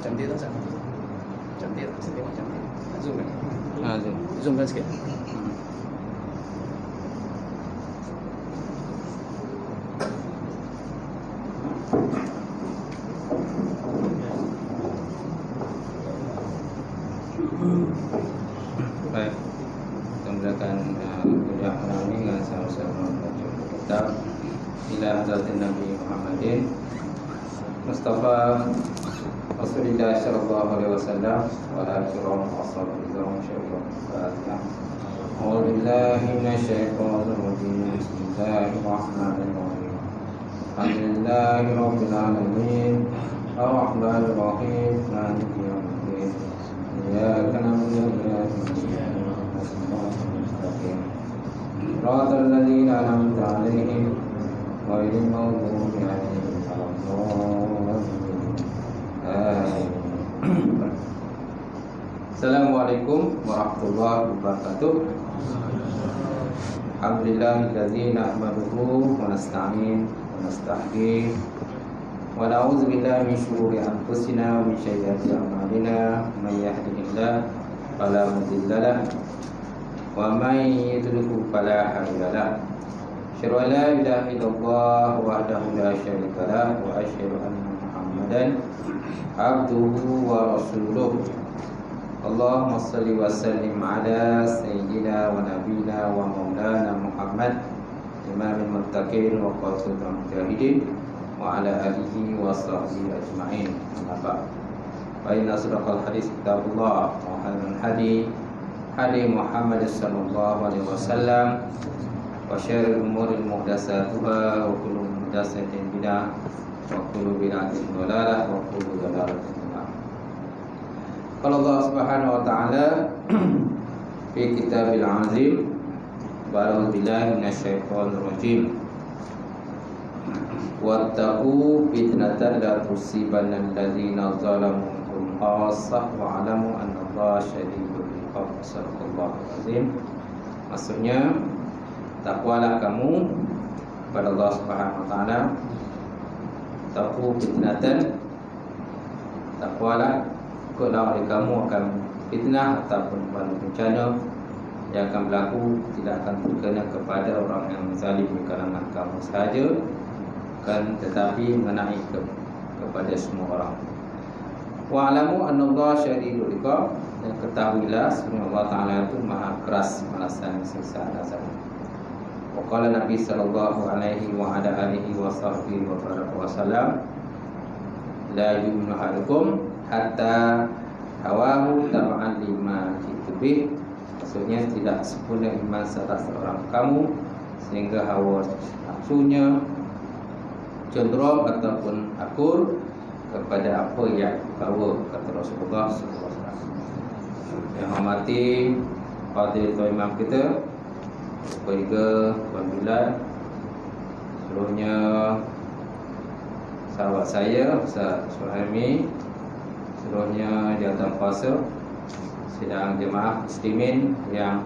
Cantik tak sangat? Cantik tak? Saya tengok cantik. Zoom kan? Zoom. Zoomkan sikit. Baik, kita mulakan kuliah malam ini dengan sama-sama baca kitab ila Hazratin Nabi Muhammadin Mustafa Rasulullah sallallahu alaihi wasallam wa ala kiram ashabihi wa syarifah. A'udzu billahi minasyaitonir rajim. Bismillahirrahmanirrahim. Alhamdulillahi rabbil alamin. Ar-Rahmanir Rahim. Maliki yaumiddin. Iyyaka na'budu wa iyyaka nasta'in. Shiratal ladzina an'amta 'alaihim ghairil maghdubi 'alaihim waladdallin. Assalamualaikum warahmatullahi wabarakatuh. Alhamdulillahilladzi nahmaduhu wa nasta'in wa nasta'in wa na'udzu billahi min shururi anfusina wa min sayyiati a'malina. May yahdihillahu fala mudilla lahu wa may yudlil fala hadiya lahu. Asyhadu an la ilaha illallah wahdahu la syarika lahu wa asyhadu anna Muhammadan abduhu wa rasuluh. Allahumma salli wa sallim ala sayyidina wa nabiyina wa maulana Muhammad imamil muttaqin wa qatul mujahidin wa ala alihi wa sahbihi ajma'in. Amma ba'd. Fa inna asdaqal hadits kitabullah wa khairul hadi Muhammad sallallahu alaihi wasallam wa syarrul umuri muhdatsatuha wa kullu muhdatsatin bid'ah wa kullu bid'atin dhalalah wa kullu dhalalatin finnar. Qala Allah Subhanahu wa ta'ala fi kitabil azim, ba'udzu billahi minasyaitonir rajim. Wattaqu fitnatan la tusibanna alladzina zalamu minkum khassah wa 'alamu anna Allaha syadidul 'iqab. Shadaqallahu azim. Maksudnya, takwalah kamu kepada Allah Subhanahu wa ta'ala. Taqu fitnatan, takwalah, ikutlah oleh kamu akan fitnah ataupun bencana yang akan berlaku, tidak akan terkena kepada orang yang zalim di kalangan kamu sahaja, kan, tetapi mengenai kepada semua orang. Wa'lamu annallaha syadidul 'iqab, dan ketahuilah sesungguhnya Allah Ta'ala itu maha keras balasan siksa azab. Wa qala Nabi sallallahu alaihi wa ala alihi wa sahbihi wa baraka wa salam, la yu'minu ahadukum hatta hawahu tab'an lima jitu. Maksudnya tidak sempurna iman salah seorang kamu sehingga hawa nafsunya cenderung ataupun akur kepada apa yang bawa, kata Rasulullah SAW. Yang hormati Fadil Imam kita Berga Tuan Bilal, seluruhnya sahabat saya Ustaz Suhaimi, seluruhnya jawatan kuasa, sidang jemaah muslimin yang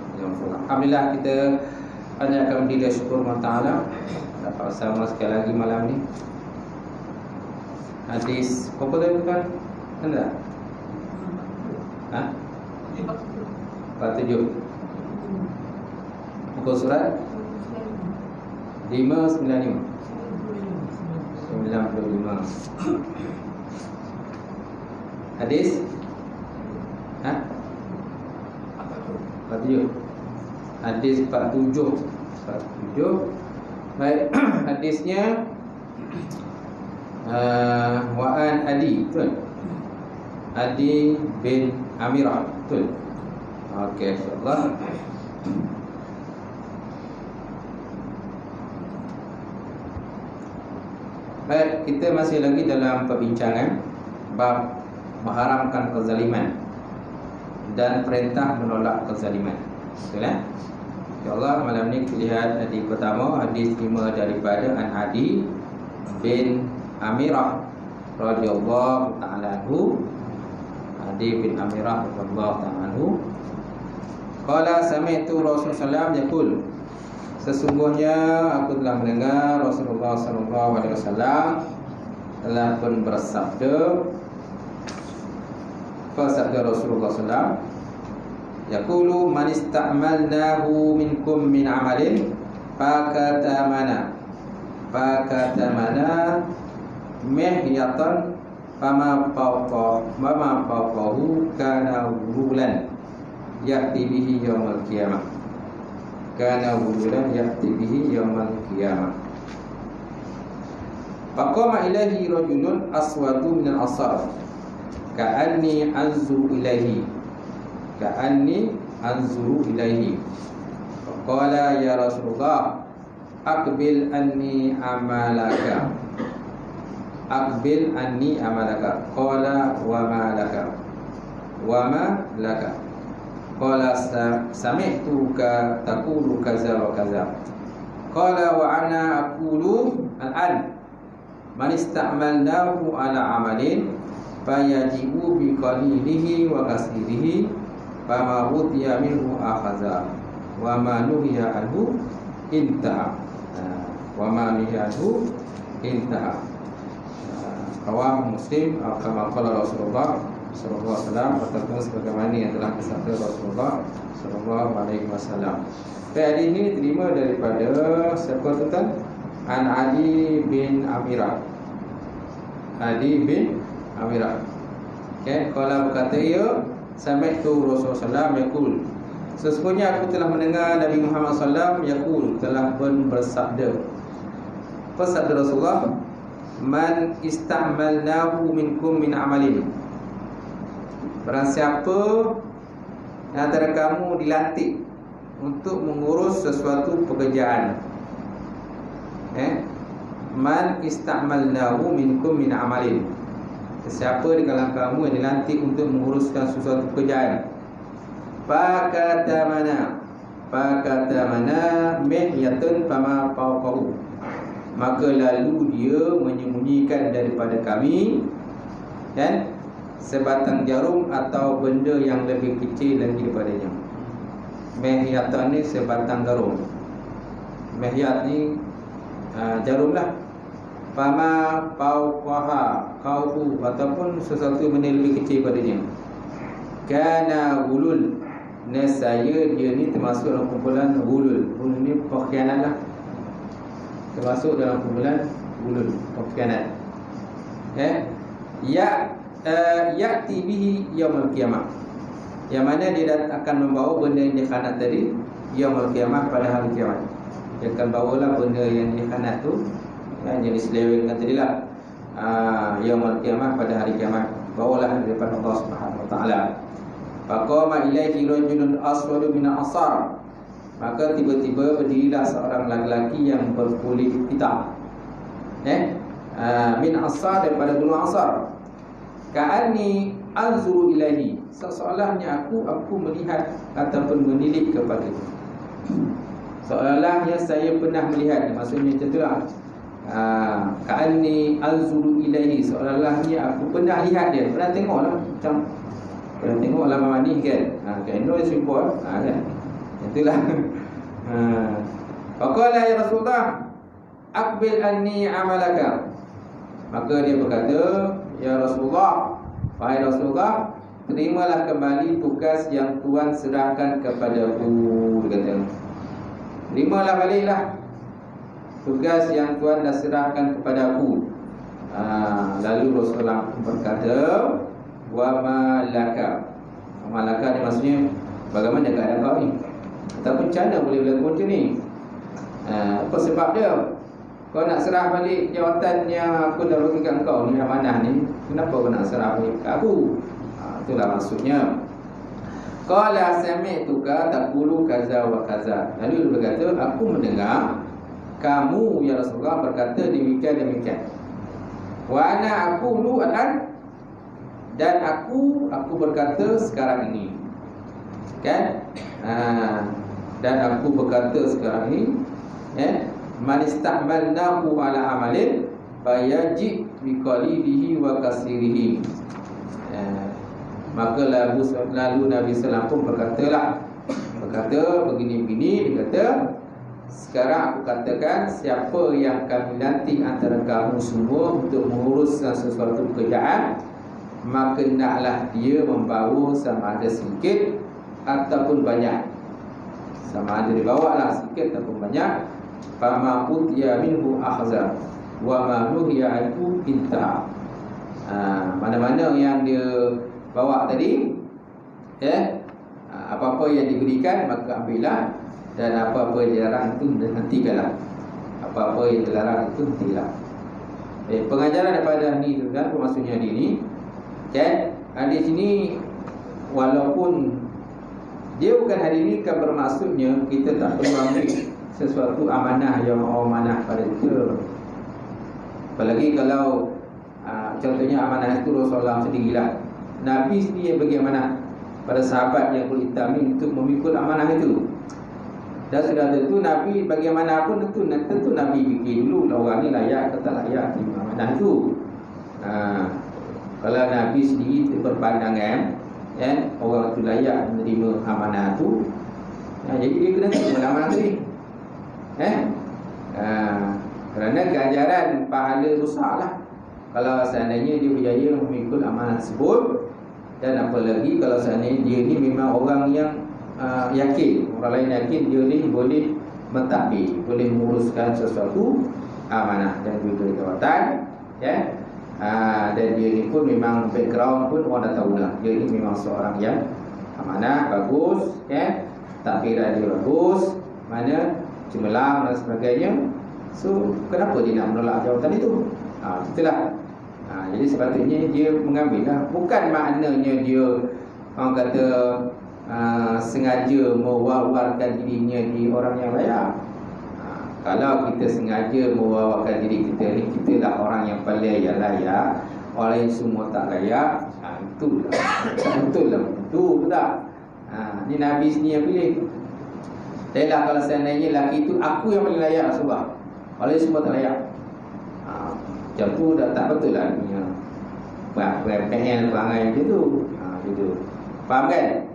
alhamdulillah kita panjatkan puji dan syukur Allah Ta'ala dapat bersama sekali lagi malam ni. Hadis berapa tadi bukan? Anda? Ha? 47. Buku surat 595. 95. Hadis 47. Hadis 47. Baik, hadisnya Wa'an Adi, betul? Adi bin Amirah, betul? Okey, insyaAllah. Baik, kita masih lagi dalam perbincangan bab mengharamkan kezaliman dan perintah menolak kezaliman. Betul kan? InsyaAllah malam ni kita lihat hadis pertama, hadis 5 daripada An Adi bin Amirah radhiyallahu ta'ala anhu. Adi bin Amirah radhiyallahu ta'ala anhu qala sami'tu Rasulullah yaqul, sesungguhnya aku telah mendengar Rasulullah sallallahu alaihi wasallam telah pun bersabda, Fasabda Rasulullah SAW, yaqulu man ista'malnahu minkum min amalin fakatamana mihyatan fama fawqahu kana wulan ya'ti bihi yaumal qiyamah. Kana wulan ya'ti bihi yaumal qiyamah. Faqama ilaihi rajulun aswadu minal asar ka'anni anzuru ilaihi faqala ya Rasulullah aqbil anni amalaka qala wa ma laka qala sami'tuka taqulu kaza wa kaza qala wa ana aqulu al-an man ista'malnahu ala amalin fayajibu bi qalilihi wa kasirihi fama utiya minhu akhaza wa ma nuhiya anhu intaha Rawah Muslim kama qala Rasulullah sallallahu alaihi wasallam, ataupun sebagaimana yang telah disabda Rasulullah sallallahu alaihi wasallam. Hadis ini diterima daripada siapa tuan? An Ali bin Amirah. Okey, kalau berkata ia sami'tu Rasulullah yaqul, sesungguhnya aku telah mendengar Nabi Muhammad sallallahu alaihi wasallam telah bersabda. Sabda Rasulullah, man ista'malnahu minkum min amalin, barang siapa antara kamu dilantik untuk mengurus sesuatu pekerjaan, man ista'malnahu minkum min amalin, siapa di kalangan kamu yang dilantik untuk menguruskan sesuatu pekerjaan, fakatamana mihyatun fama fawqahu, maka lalu dia menyembunyikan daripada kami dan sebatang jarum atau benda yang lebih kecil lagi daripadanya. Mihyatan ni sebatang jarum. Mihyat ni jarum lah. Fama fawqaha qawfu, ataupun sesuatu benda lebih kecil daripadanya. Kana gulul, nescaya dia ni termasuk dalam kumpulan gulul. Gulul ni pengkhianat lah, termasuk dalam kumpulan gulul, pengkhianat. Ya'ti bihi yaumul qiyamah, yang mana dia akan membawa benda yang dikhianat tadi yaumul qiyamah, pada hari kiamat. Dia akan bawalah benda yang dikhianat tu, yang diselewengkan tadi lah, yaumul qiyamah, pada hari kiamat, bawalah daripada Allah Subhanahu wa taala. Faqama ilaihi rajulun aswadu min asar, maka tiba-tiba berdirilah seorang lelaki yang berkulit hitam, min asar, daripada gunung Asar. Ka'anni anzuru ilaihi, seolah-olahnya aku melihat ataupun menilik kepada dia. Seolah-olahnya saya pernah melihat, maksudnya macam itulah. Ka'anni anzuru ilaihi, seolah-olahnya aku pernah lihat dia, pernah tengok lah, macam pernah tengok lah mandi kan, kena dia simpul kan, itulah. Faqala ya Rasulullah aqbil anni amalaka, maka dia berkata, ya Rasulullah, wahai Rasulullah, terimalah kembali tugas yang Tuhan serahkan kepadaku. Dia kata, terimalah baliklah tugas yang Tuhan dah serahkan kepadaku. Lalu Rasulullah berkata, wa ma laka. Wa ma laka ni maksudnya bagaimana keadaan kau ni, ataupun macam mana boleh berlaku macam ni? Apa sebab dia? Kau nak serah balik jawatan yang aku dah bagi kat kau ni, amanah ni, kenapa kau nak serah balik kat aku? Itulah maksudnya. Qala sami'tuka taqulu kaza wa kaza. Lalu dia berkata, aku mendengar kamu ya Rasulullah berkata demikian. Wa ana aqulu al-an, dan aku berkata sekarang ini. Kan? Dan aku berkata sekarang ini, man ista'malnahu ala amalin fayajib bi qalilihi wa kasirihi. Maka lalu Nabi sallallahu pun berkata begini-begini, dia kata, sekarang aku katakan, siapa yang kami lantik antara kamu semua untuk menguruskan sesuatu pekerjaan, maka naklah dia membawa sama ada sedikit ataupun banyak. Sama ada dibawa lah sikit ataupun banyak. Fama utiya minhu akhza wa ma nuhiya anhu inta. Mana-mana yang dia bawa tadi, apa-apa yang diberikan maka ambillah, dan apa-apa yang dilarang itu hentikanlah. Apa-apa yang dilarang itu hentilah. Pengajaran daripada ni tu kan, maksudnya di ni kan, di sini walaupun dia bukan hari ini kan bermaksudnya kita tak perlu ambil sesuatu amanah yang amanah pada kita. Apalagi kalau contohnya amanah itu Rasulullah sendirilah. Nabi sendiri yang bagi amanah pada sahabat yang kulit hitam ini untuk memikul amanah itu. Dan sudah tentu Nabi bagi amanah pun tentu Nabi fikir dulu orang ni layak atau tak layak terima amanah itu. Kalau Nabi sendiri berpandangan orang itu layak menerima amanah itu, jadi dia kena terima amanah tadi. Kerana ganjaran pahala rusaklah kalau seandainya dia berjaya memikul amanah tersebut. Dan apalagi kalau seandainya dia ni memang orang yang yakin, orang lain yakin dia ni boleh mentadbir, boleh menguruskan sesuatu amanah dan juga jawatan, dan dia ni pun memang background pun orang dah tahu dah, dia ni memang seorang yang amanah, bagus, takbiran dia bagus, mana cemerlang dan sebagainya. So kenapa dia nak menolak jawatan itu? Itulah. Jadi sepatutnya dia mengambil lah. Bukan maknanya dia orang kata sengaja mewar-warkan dirinya di orang yang layak. Kalau kita sengaja mewar-warkan diri kita ni, kita lah orang yang paling layak, orang lain semua tak layak, itulah betul lah. Betul tak? Ni Nabi sendiri yang pilih. Dahlah kalau seandainya lelaki itu aku yang paling layak sebab orang lain semua tak layak, macam tu dah tak betul lah. Perangai macam tu. Gitu. Faham kan?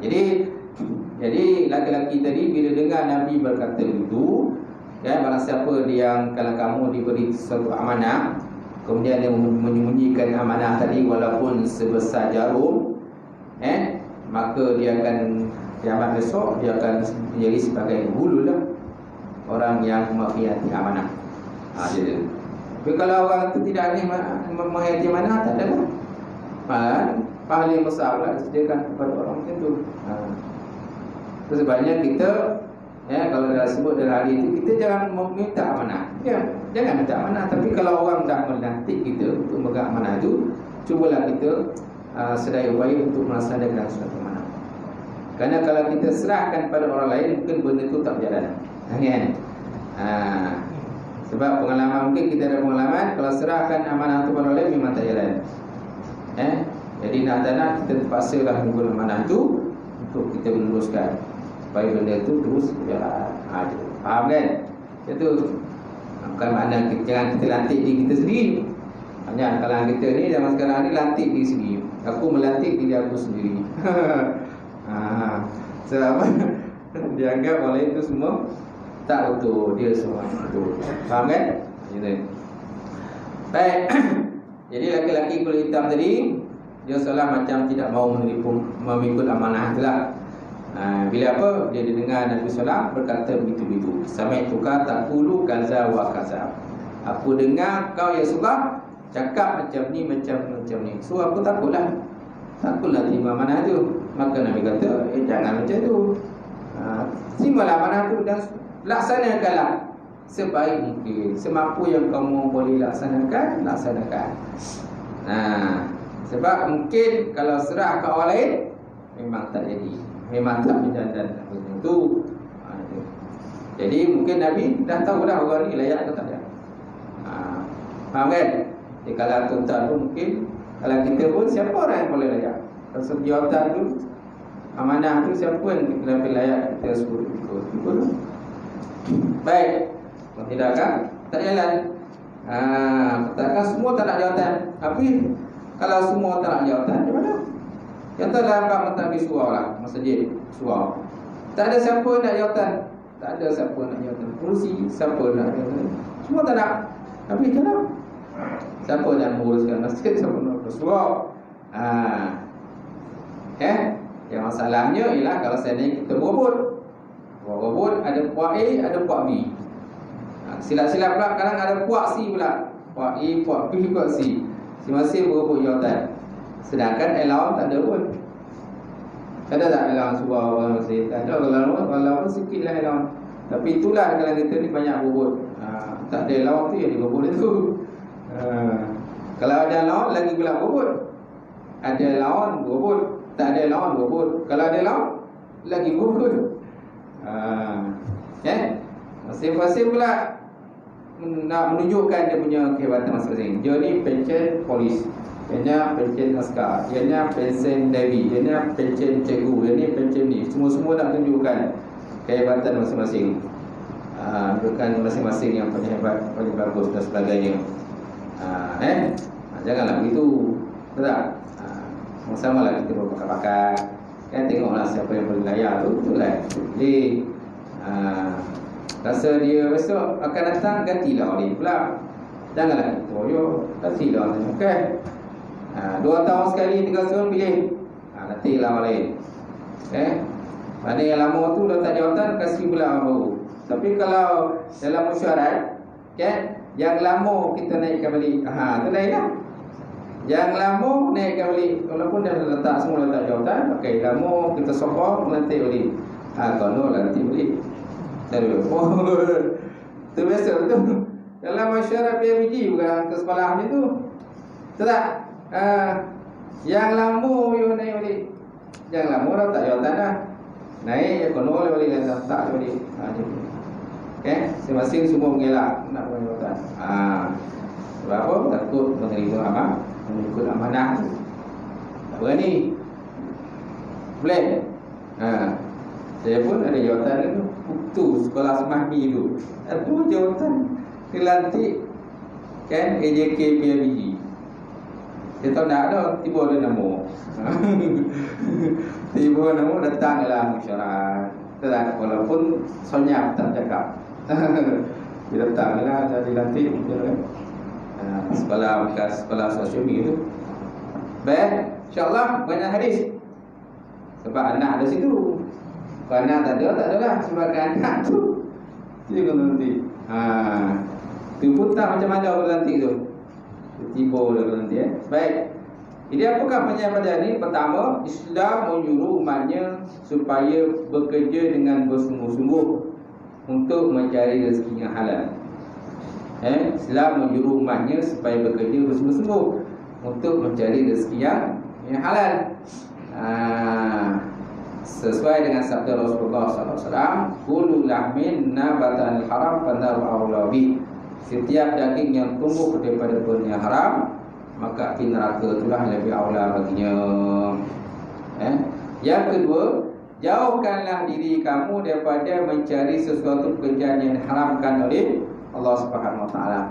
Jadi laki-laki tadi bila dengar Nabi berkata itu, barang siapa yang kalau kamu diberi sesuatu amanah, kemudian dia menyembunyikan amanah tadi walaupun sebesar jarum, maka dia akan kiamat besok dia akan menjadi sebagai hulu lah, orang yang mengkhianati amanah. Jadi tapi kalau orang itu tidak ada menghayati amanah, tak ada lah. Pahala yang besar pula disediakan kepada orang macam tu. Sebabnya kita kalau dah sebut dalam hari itu, kita jangan meminta amanah. Jangan minta amanah. Tapi kalau orang dah melantik kita untuk memegang amanah itu, cubalah kita sedaya upaya untuk melaksanakan suatu amanah. Kerana kalau kita serahkan pada orang lain, mungkin benda itu tak berjalan. Kan? Sebab pengalaman, mungkin kita ada pengalaman, kalau serahkan amanah itu pada orang lain memang tak jalan. Jadi nak tak nak kita terpaksalah menggunakan amanah itu untuk kita meneruskan supaya benda itu terus berjalan. Faham kan? Itu bukan makna jangan kita lantik diri kita sendiri. Banyak kalangan kita ni zaman sekarang ni lantik diri sendiri. Aku melantik diri aku sendiri. Sebab dianggap orang lain itu semua tak betul, dia semua betul. Faham kan? Gitu. Baik. Jadi laki-laki kulit hitam tadi, dia seolah macam tidak mahu memikul amanah itulah. Bila apa? Dia dengar Nabi SAW berkata begitu-begitu. Sami'tuka taqulu kaza wa kaza. Aku dengar kau ya Rasulullah cakap macam ni. So aku takutlah terima amanah tu. Maka Nabi kata, jangan macam tu. Terimalah amanah tu dan laksanakanlah sebaik mungkin, semampu yang kamu boleh laksanakan. Sebab mungkin kalau serah ke orang lain memang tak jadi, memang tak berjalan begitu. Jadi mungkin Nabi dah tahu dah orang ni layak atau tak layak. Faham kan? Jadi kalau tuan-tuan pun mungkin, kalau kita pun siapa orang yang boleh layak? Kalau jawatan tu, amanah tu, siapa yang lebih layak kita suruh ikut. Baik. Kalau tidak kan tak jalan. Katakan semua tak nak jawatan. Tapi kalau semua tak nak jawatan, macam mana? Contohlah abang mentadbir surau lah, masjid surau. Tak ada siapa nak jawatan. Tak ada siapa nak jawatan kerusi, siapa nak jawatan. Semua tak nak. Tapi macam mana? Siapa yang menguruskan masjid, siapa nak urus surau? Yang masalahnya ialah kalau seandainya kita berebut, ada puak A, ada puak B. Silap-silap pula kadang ada puak C pula. Puak A, puak B, puak C. Masing-masing berebut jawatan. Sedangkan allowance tak ada pun. Ada tak allowance suruh orang masing? Tak ada. Kalau sikit lah allowance. Tapi itulah kalau kita ni banyak berebut. Tak ada allowance tu yang diberebut itu. Kalau ada allowance lagi pula berebut. Ada allowance berebut. Tak ada allowance berebut. Kalau ada allowance lagi berebut. Masing-masing pula nak menunjukkan dia punya kehebatan masing-masing. Dia ni pencen polis, dia pencen askar, dia pencen Navy, dia pencen cikgu, dia pencen ni. Semua-semua nak tunjukkan kehebatan masing-masing. Bukan masing-masing yang paling hebat, paling bagus dan sebagainya. Janganlah begitu. Betul tak? Sama-samalah kita berpakat-pakat. Kan tengoklah siapa yang paling layak tu, itulah pilih. Rasa dia besok akan datang, gantilah oleh pula. Janganlah gantilah. Okay. 2 tahun sekali, 3 tahun pilih. Gantilah oleh. Mana yang lama tu dah tak jawatan, kasih pula orang baru. Tapi kalau dalam mesyuarat, yang lama kita naikkan balik. Tu lain lah. Yang lama naikkan balik. Walaupun dah letak semua letak jawatan, pakai lama kita sokong, nanti balik. Kalau nanti balik. Itu biasa betul. Dalam masyarakat PMG bukan ke sekolah macam tu. Betul tak? Yang lama you naik balik. Yang lama dah tak jawatan dah. Naik ya kono balik dan tak balik. Masing-masing semua mengelak nak bagi jawatan. Sebab apa? Takut menerima mengikut amanah. Tak berani. Boleh. Saya pun ada jawatan itu. Tu sekolah semahmi tu. Itu jawatan kelantik AJK PMG. Dia tahu tak ada, tiba ada nama. Tiba nama datanglah mesyuarat. Walaupun senyap tak cakap. Dia datanglah jadi lantik sekolah sosial media tu. Baik, insya-Allah banyak hadis. Sebab anak ada situ. Kalau anak tak ada lah. Sebab anak tu dia kena nanti. Itu pun tak macam mana orang nanti tu. Tiba dia nanti. Baik. Jadi apakah penyampaian ini? Pertama, Islam menyuruh umatnya supaya bekerja dengan bersungguh-sungguh untuk mencari rezeki yang halal. Islam menyuruh umatnya supaya bekerja bersungguh-sungguh untuk mencari rezeki yang halal. Sesuai dengan sabda Rasulullah SAW, kullu lahmin nabatan haram fanar aula bi. Setiap daging yang tumbuh daripada benda yang haram, maka api neraka itulah lebih aula baginya. Yang kedua, jauhkanlah diri kamu daripada mencari sesuatu pekerjaan yang diharamkan oleh Allah Subhanahu Wa Taala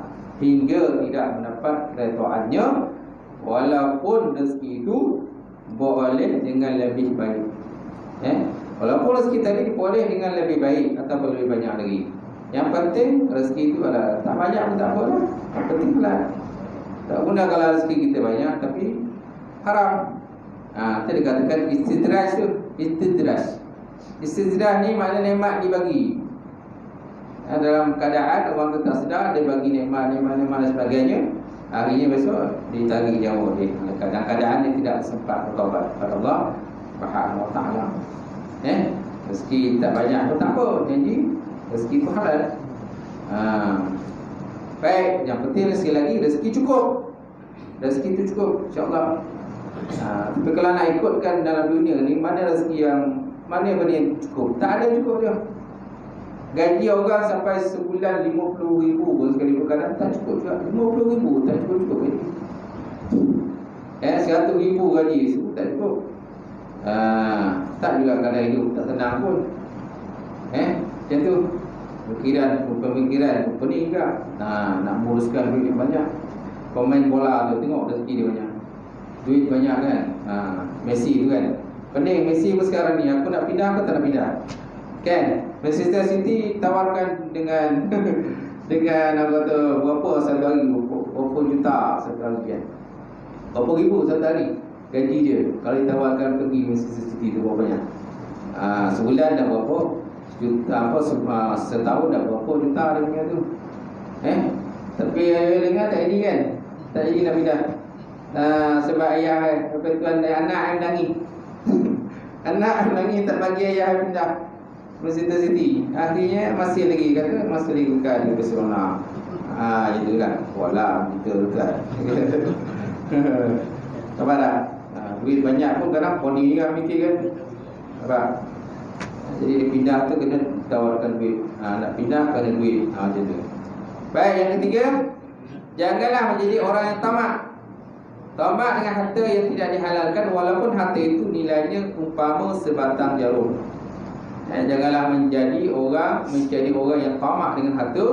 hingga tidak mendapat keredaannya, walaupun rezeki itu boleh dengan lebih baik. Walaupun rezeki tadi boleh dengan lebih baik atau lebih banyak lagi. Yang penting rezeki itu adalah tak banyak pun tak apa lah. Yang penting lah. Tak guna kalau rezeki kita banyak tapi haram. Itu dikatakan istidraj tu. Istidraj ni maknanya nikmat dibagi. Dalam keadaan orang tu tak sedar, dia bagi nikmat dan sebagainya. Akhirnya besok ditagih jauh dia. Kadang-kadang dia tidak sempat bertaubat kepada Allah Subhanahu Wa Taala. Rezeki tak banyak pun tak apa, janji rezeki pun halal. Baik, yang penting sekali lagi rezeki cukup. Rezeki itu cukup insya-Allah. Tapi kalau nak ikutkan dalam dunia ni, mana rezeki yang mana benda yang cukup? Tak ada cukup dia. Gaji orang sampai sebulan 50,000 pun sekali berkadang tak cukup juga. 50,000 tak cukup gaji. 100,000 gaji sebut tak cukup. Tak juga kadang hidup tak tenang pun. Macam tu. Pemikiran pening juga. Nak menguruskan duit yang banyak. Pemain bola tu tengok rezeki dia banyak. Duit banyak kan. Messi tu kan. Pening Messi pun sekarang ni, aku nak pindah ke tak nak pindah? Kan? Manchester City tawarkan dengan dengan apa tu, berapa satu hari, berapa juta satu hari kan? Berapa ribu satu hari? gaji dia. Kalau ditawarkan pergi universiti tu berapa banyak? Sebulan dah berapa juta, setahun dah berapa juta dia punya tu. Tapi dengar tak jadi kan? Tak jadi nak pindah. Sebab ayah tuan anak yang menangis. Anak yang menangis tak bagi ayah pindah universiti. Akhirnya masih lagi kata masih lagi bukan di Barcelona. Itu kan. Wala kita kan. Apa dah? Duit banyak pun kadang poni kan mikir kan. Apa? Jadi dia pindah tu kena tawarkan duit. Nak pindah kena duit. Macam tu. Baik, yang ketiga, janganlah menjadi orang yang tamak. Tamak dengan harta yang tidak dihalalkan, walaupun harta itu nilainya umpama sebatang jarum. Janganlah menjadi orang yang tamak dengan harta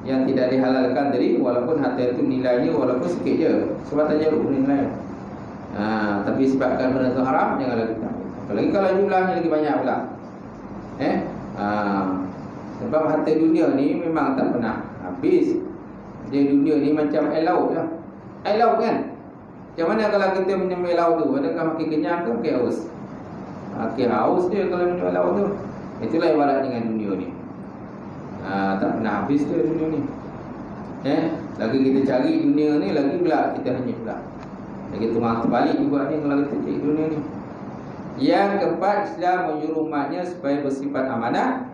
yang tidak dihalalkan tadi, walaupun harta itu nilainya walaupun sikit je, sebatang jarum nilainya. Tapi sebabkan benda itu haram, janganlah kita. Apalagi kalau jumlahnya lagi banyak pula. Sebab harta dunia ni memang tak pernah habis. Dia dunia ni macam air laut lah. Air laut kan? Macam mana kalau kita minum air laut tu? Adakah makin kenyang ke makin haus? Makin haus dia kalau minum air laut tu. Itulah ibarat dengan dunia ni. Tak pernah habis dia dunia ni. Lagi kita cari dunia ni, lagi pula kita hanyut pula. Lagi tengah terbalik juga ni kalau kita cari dunia ni. Yang keempat, Islam menyuruh umatnya supaya bersifat amanah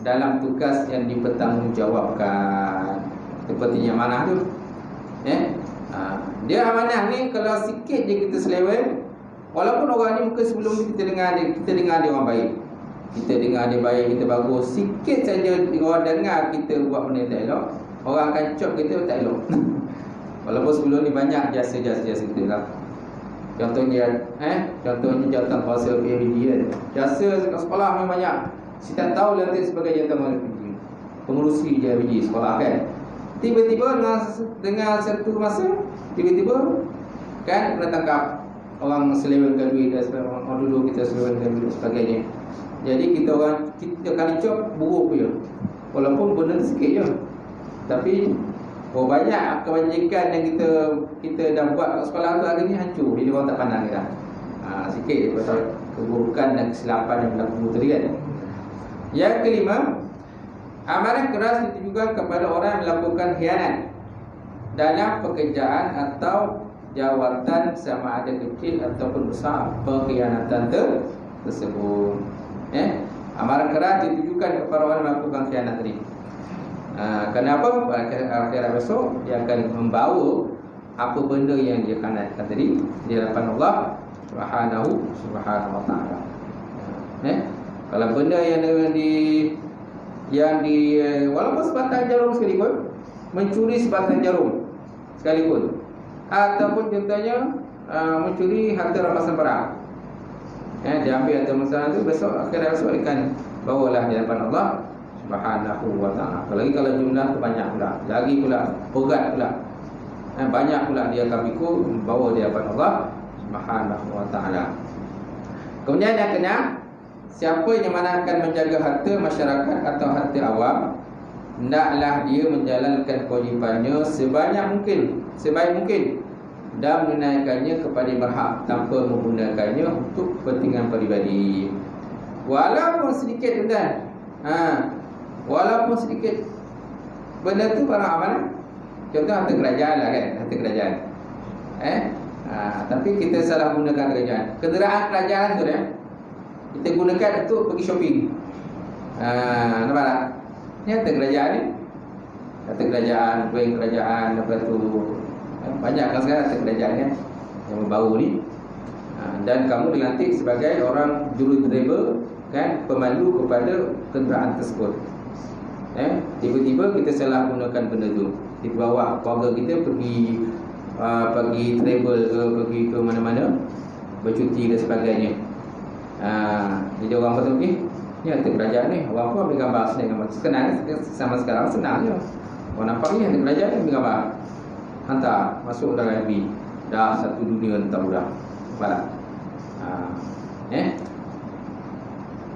dalam tugas yang dipertanggungjawabkan. Sepertinya amanah tu. Dia amanah ni kalau sikit je kita seleweng, walaupun orang ni mungkin sebelum ni kita dengar dia orang baik, kita dengar dia baik, kita bagus, sikit saja orang dengar kita buat benda tak elok, orang akan cop kita tak elok. Walaupun sebelum ni banyak jasa-jasa kita lah. Contohnya jawatan kuasa PhD kan. Jasa kat sekolah memang banyak. Saya tak tahu nanti sebagai jawatan PhD, pengurusi PhD sekolah kan. Tiba-tiba dengan satu masa, tiba-tiba kan kena tangkap orang selewengkan duit dan sebagainya. Orang dulu kita selewengkan duit dan sebagainya. Jadi kita kali cop buruk je. Walaupun benda sikit je, tapi banyak kebajikan yang kita dah buat kat sekolah tu akhirnya hancur bila orang tak pandang kita. Sikit pasal keburukan dan kesilapan yang berlaku tadi kan. Yang kelima, amanah keras ditujukan kepada orang yang melakukan khianat dalam pekerjaan atau jawatan, sama ada kecil ataupun besar pengkhianatan tersebut. Amanah keras ditujukan kepada orang yang melakukan khianat tadi. Kenapa? Pada akhirat besok dia akan membawa apa benda yang dia khianatkan tadi di hadapan Allah Subhanahu wa taala. Kalau benda yang di walaupun sebatang jarum sekalipun, mencuri sebatang jarum sekalipun, ataupun contohnya mencuri harta rampasan perang, dia ambil harta rampasan itu, besok akhirat besok akan bawalah di hadapan Allah Subhanahu wa ta'ala. Apalagi kalau jumlah tu banyak pula, lagi pula berat pula, banyak pula dia akan pikul bawa di hadapan Allah Subhanahu wa ta'ala. Kemudian yang keenam, siapa yang mana akan menjaga harta masyarakat atau harta awam, hendaklah dia menjalankan kewajipannya sebaik mungkin dan menunaikannya kepada berhak tanpa menggunakannya untuk kepentingan peribadi. Walaupun sedikit tuan, walaupun sedikit benda tu barang amanah. Contoh harta kerajaan lah kan, harta kerajaan. Tapi kita salah gunakan kerajaan. Kenderaan kerajaan tu kita gunakan untuk pergi shopping. Nampak tak? Ni harta kerajaan ni. Harta kerajaan, bank kerajaan, lepas tu banyak kan sekarang harta kerajaan kan yang baru ni. Dan kamu dilantik sebagai orang jurudriver kan, pemandu kepada kenderaan tersebut. Tiba-tiba kita salah gunakan benda tu. Kita bawa keluarga kita pergi travel ke, pergi ke mana-mana, bercuti dan sebagainya. Jadi orang kata ni harta kerajaan ni, orang pun ambil gambar, senang gambar. Kenal sama sekarang senang je. Orang nampak ni harta kerajaan ni, ambil gambar, hantar masuk dalam FB, dah satu dunia entah dah. Nampak tak?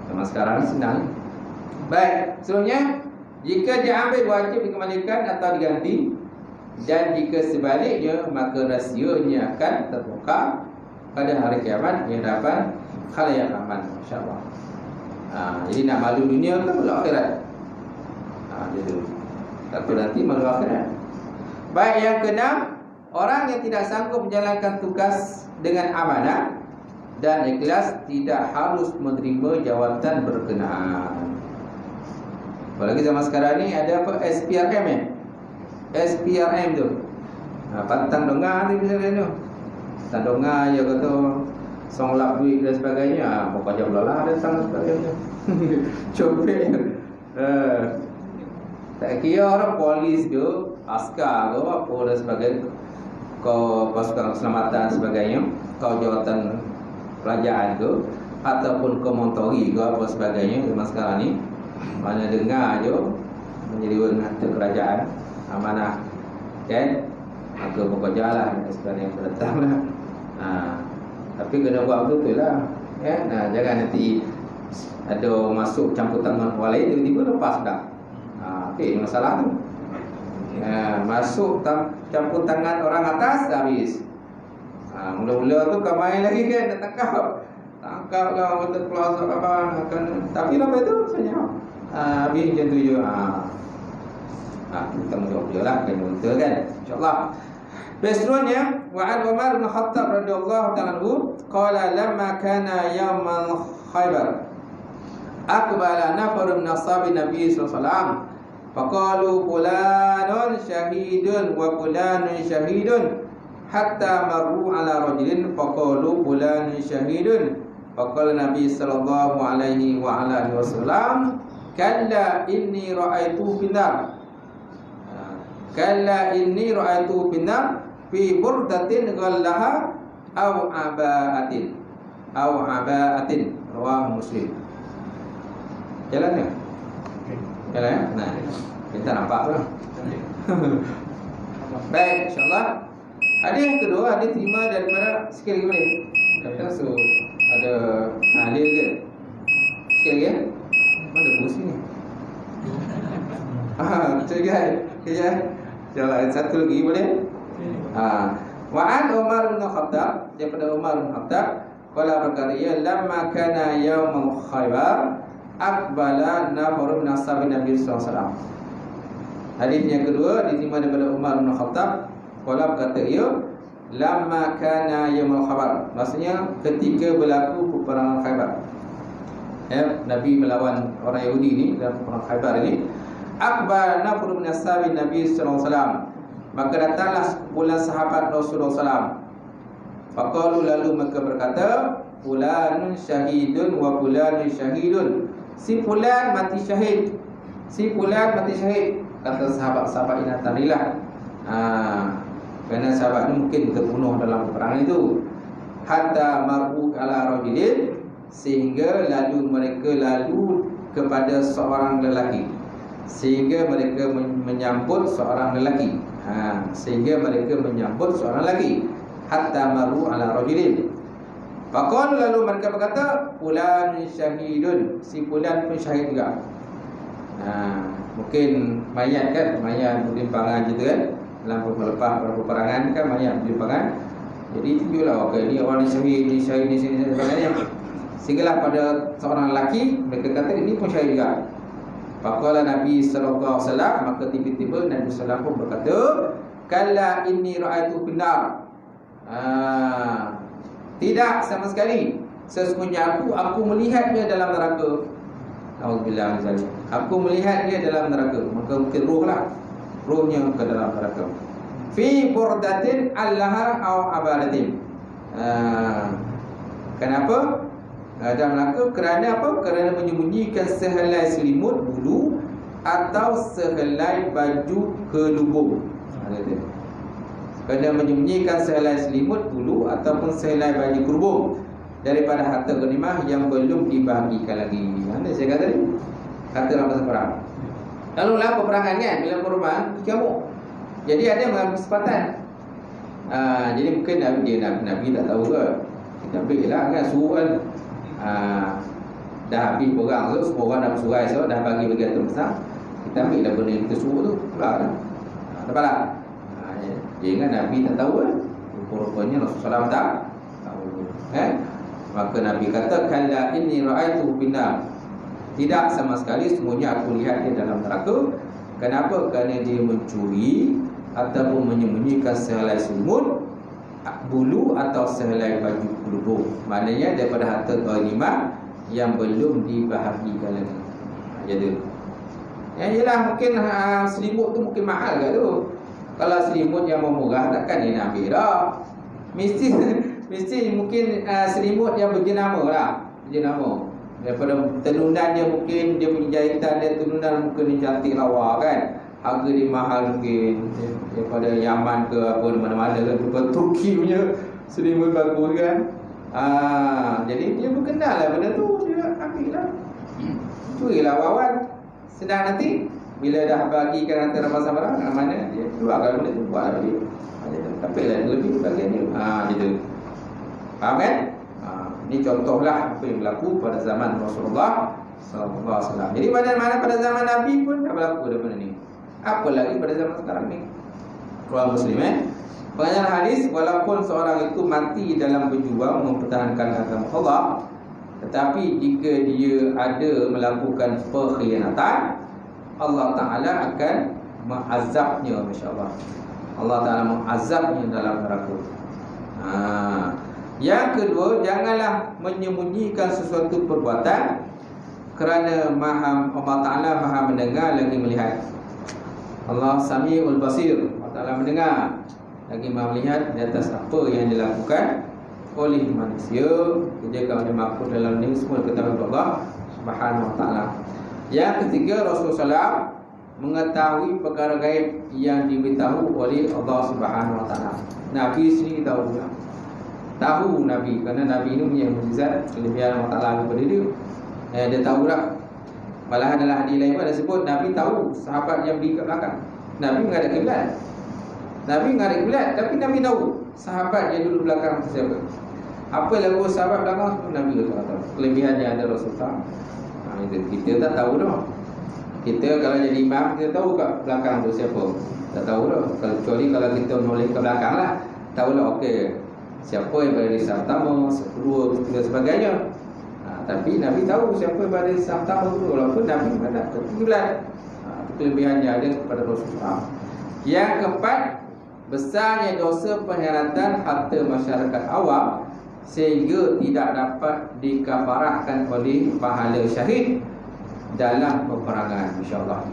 Sama sekarang ni senang. Baik, seterusnya, jika diambil wajib dikembalikan atau diganti, dan jika sebaliknya maka rahsianya akan terbongkar pada hari kiamat di hadapan khalayak ramai, insya-Allah. Jadi nak malu dunia ke malu akhirat? Gitu. Takut nanti malu akhirat. Baik, yang keenam, orang yang tidak sanggup menjalankan tugas dengan amanah dan ikhlas tidak harus menerima jawatan berkenaan. Apalagi zaman sekarang ni ada apa? SPRM ya? SPRM tu. Pantang dengar ni misalnya tu. Pantang dengar je kata songlap duit dan sebagainya. Bukan jam lelah datang dan sebagainya. Copet. Tak kira orang polis tu, askar tu, apa dan sebagainya, kau pasukan keselamatan dan sebagainya, kau jawatan kerajaan tu, ataupun kau montori ke apa sebagainya zaman sekarang ni, mana dengar je menjadi harta kerajaan, amanah, kan? Maka bekerja lah sekarang yang datang lah. Tapi kena buat betul lah, kan? Jangan nanti ada masuk campur tangan orang lain tiba-tiba lepas dah. Okey, masalah tu. Masuk campur tangan orang atas dah habis. Mula-mula tu kau main lagi kan, nak tangkap lah, kata keluar abang akan, tapi lepas tu senyap. Habis macam tu je. Kita menjawab je lah, kena betul kan, insyaAllah. Seterusnya, wa'an Umar bin Khattab radhiyallahu ta'ala anhu qala lamma kana yawmal Khaybar aqbala nafarun min ashabi Nabi sallallahu alaihi wasallam faqalu fulanun syahidun wa fulanun syahidun hatta marru ala rajulin faqalu fulanun syahidun faqala Nabi sallallahu alaihi wa ala alihi wasallam kalla inni ra'aitu finnar kalla inni ra'aitu finnar fi burdatin ghallaha aw aba'atin rawahu Muslim. Jalan ya? Jalan ya? Nah, kita nampak tu. Baik, insyaAllah. Hadis yang kedua, hadis terima daripada sikit lagi boleh? Kata so ada hadis ke? Sikit lagi ya? Mana bus ni? Cegai. Kejap. Jalan satu lagi boleh? Wa'an Umar bin Khattab, daripada Umar bin Khattab, qala berkata, ya lamma kana yaumul Khaybar aqbala nafarun min ashabi Nabi sallallahu alaihi wasallam. Hadis yang kedua diterima daripada Umar bin Khattab, qala berkata, ya lamma kana yaumul Khaybar, maksudnya ketika berlaku peperangan Khaybar. Nabi melawan orang Yahudi ni dalam perang Khaybar ini. Aqbala nafarun min ashabi Nabi sallallahu alaihi wasallam, maka datanglah sekumpulan sahabat Rasulullah SAW. Faqalu, lalu mereka berkata, fulanun syahidun wa fulanun syahidun, si fulan mati syahid, si fulan mati syahid. Kata sahabat-sahabat ini alhamdulillah. Kerana sahabat ini mungkin terbunuh dalam peperangan itu. Hatta mar'u ala rajulin, sehingga mereka lalu kepada seorang lelaki, sehingga mereka menyambut seorang lelaki. Hatta maru ala rajulin. Faqala, lalu mereka berkata, fulan syahidun, si fulan pun syahid juga. Mungkin mayat kan, mayat berlimpangan gitu kan, dalam lepas peperangan kan mayat berlimpangan. Jadi tunjuklah, okey, ni orang ni syahid, ni syahid, ni sini sebagainya. Sehinggalah pada seorang lelaki, mereka kata ini pun syahid juga. Faqala Nabi sallallahu alaihi wasallam, maka tiba-tiba Nabi sallallahu alaihi wasallam pun berkata, kalla inni ra'aitu finnar. Tidak sama sekali, sesungguhnya aku melihat dia dalam neraka. Alhamdulillah, aku melihat dia dalam neraka. Maka mungkin ruhnya ke dalam neraka. Fi burdatin allaha aw abadatin. Kenapa? Dalam neraka kerana apa? Kerana menyembunyikan sehelai selimut bulu atau sehelai baju kelubung. Kerana menyembunyikan sehelai selimut bulu ataupun sehelai baju kelubung daripada harta ghanimah yang belum dibahagikan lagi. Mana saya kata tadi? Kata dalam bahasa perang. Lalu lah peperangan kan, bila perubahan dicamuk. Jadi ada yang mengambil kesempatan. Jadi mungkin Nabi tak tahu ke. Kita ambil lah kan, suruh kan. Dah habis perang tu, semua orang dah bersurai, so dah bagi bagian terbesar. Kita ambil dah benda yang kita suruh tu, keluar lah. Dapat tak? Jadi kan Nabi tak tahu kan. Rupanya Rasulullah tak tahu. Maka Nabi kata, kalla inni ra'aitu binar. Tidak sama sekali, semuanya aku lihat dia dalam neraka. Kenapa? Kerana dia mencuri ataupun menyembunyikan sehelai selimut, bulu atau sehelai baju pelubung. Maknanya daripada harta ghanimah yang belum dibahagikan lagi. Jadi yalah, mungkin selimut tu mungkin mahal ke tu. Kalau selimut yang murah takkan dia nak ambil dah. Mesti mungkin selimut yang berjenama lah. Berjenama. Daripada tenunan dia, mungkin dia punya jahitan dia, tenunan mungkin dia cantik lawa kan. Harga dia mahal mungkin. Daripada Yaman ke apa, mana-mana kan. Daripada Turki punya selimut bagus kan. Jadi dia berkenal lah benda tu. Dia ambil lah. Curilah wawan. Sedang nanti bila dah bagikan antara masa barang, mana dia keluarkan benda tu, buat lah dia. Tapi lah lebih bagian dia. Gitu. Faham kan? Ini contohlah apa yang berlaku pada zaman Rasulullah SAW. Jadi mana-mana pada zaman Nabi pun dah berlaku benda ni. Apa lagi pada zaman sekarang ni? Orang Muslim Pengajaran hadis, walaupun seorang itu mati dalam berjuang mempertahankan agama Allah, tetapi jika dia ada melakukan perkhianatan, Allah Ta'ala akan mengazabnya, masya-Allah. Allah Ta'ala mengazabnya dalam neraka. Yang kedua, janganlah menyembunyikan sesuatu perbuatan, kerana Allah Ta'ala maha mendengar lagi melihat. Allah Sami'ul Basir. Allah Ta'ala mendengar lagi maha melihat di atas apa yang dilakukan oleh manusia. Dia kalau dia mampu dalam ini semua ketahuan Allah Subhanahu Wa Ta'ala. Yang ketiga, Rasulullah SAW mengetahui perkara gaib yang diberitahu oleh Allah Subhanahu Wa Ta'ala. Nabi sendiri tahu juga. Tahu Nabi, kerana Nabi ini punya mukjizat, kelebihan Allah Ta'ala kepada dia. Dia tahu lah. Malahan dalam hadis lain pun ada sebut Nabi tahu sahabat yang beri kat belakang. Nabi menghadap kiblat. Nabi menghadap kiblat, tapi Nabi tahu sahabat yang duduk belakang siapa. Apa lagu sahabat belakang tu Nabi tahu. Kelebihan yang ada Rasulullah. Kita tak tahu dah. Kita kalau jadi imam, kita tahu kat belakang tu siapa. Tak tahu dah. Kecuali kalau kita menoleh ke belakang lah, tahulah okey, siapa yang berada di saf pertama, kedua, dan sebagainya. Tapi Nabi tahu siapa yang berada di saf pertama tu, walaupun Nabi menghadap ke kiblat. Itu kelebihan yang ada kepada Rasulullah. Yang keempat, besarnya dosa pengkhianatan harta masyarakat awam sehingga tidak dapat dikafarahkan oleh pahala syahid dalam peperangan, insya-Allah.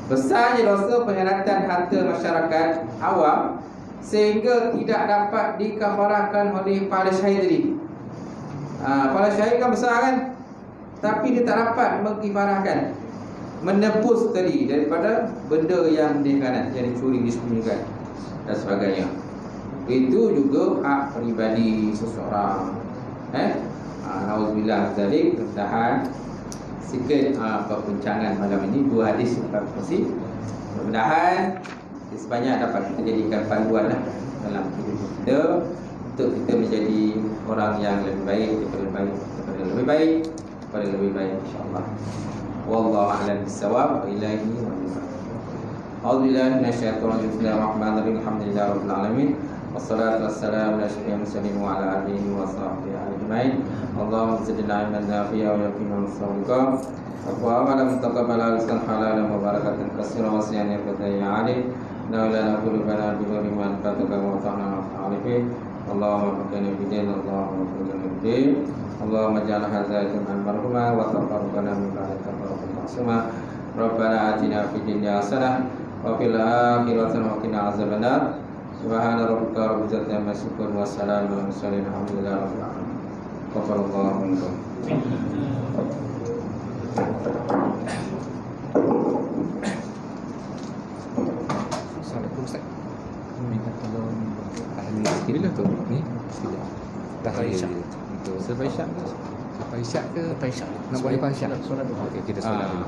Besarnya dosa pengkhianatan harta masyarakat awam sehingga tidak dapat dikafarahkan oleh pahala syahid tadi. Pahala syahid kan besar kan, tapi dia tak dapat mengkifarahkan, menebus tadi daripada benda yang dikhianat, yang dicuri, disembunyikan dan sebagainya. Itu juga hak peribadi seseorang. Nauzubillah zalik. Tahan sikit perbincangan malam ini, dua hadis kita kongsi. Mudah-mudahan sebanyak dapat kita jadikan panduan lah dalam hidup kita, untuk kita menjadi orang yang lebih baik daripada lebih baik daripada lebih baik, insya-Allah. Wallahu a'lam bissawab. Ilahi wa bihi. A'udzubillahi minasyaitonir rajim. Bismillahirrahmanirrahim. Alhamdulillahirabbil alamin. Wassalatu wassalamu ala asyrafil mursalin wa ala alihi wa sahbihi ajmain. Allahumma zidna ilman nafi'an wa qina as-sawqa wa amalan mutaqabbalan rizqan halalan wa barakatan katsiran wa siyan fataya alim. La ilaha illa anta biman fataka wa ta'ala alifi. Allahumma qina bidin, Allahumma qina bidin. Allahumma ja'al hadza jam'an marhuma wa taqabbal min ba'dika barakatan ma'suma. Rabbana atina fid dunya hasanah wa fil akhirati hasanah wa qina azabannar. Subhana rabbika rabbil izzati amma yasifun wa salamun alal mursalin alhamdulillahi rabbil alamin. Qafallahu minkum. Assalamualaikum Ustaz. Minta tolong ahli bila tu? Ni tidak. Dah Isyak. Untuk Selepas Isyak ke? Lepas Isyak ke? Lepas Isyak. Nak buat lepas Isyak. Solat dulu. Okey, kita solat dulu.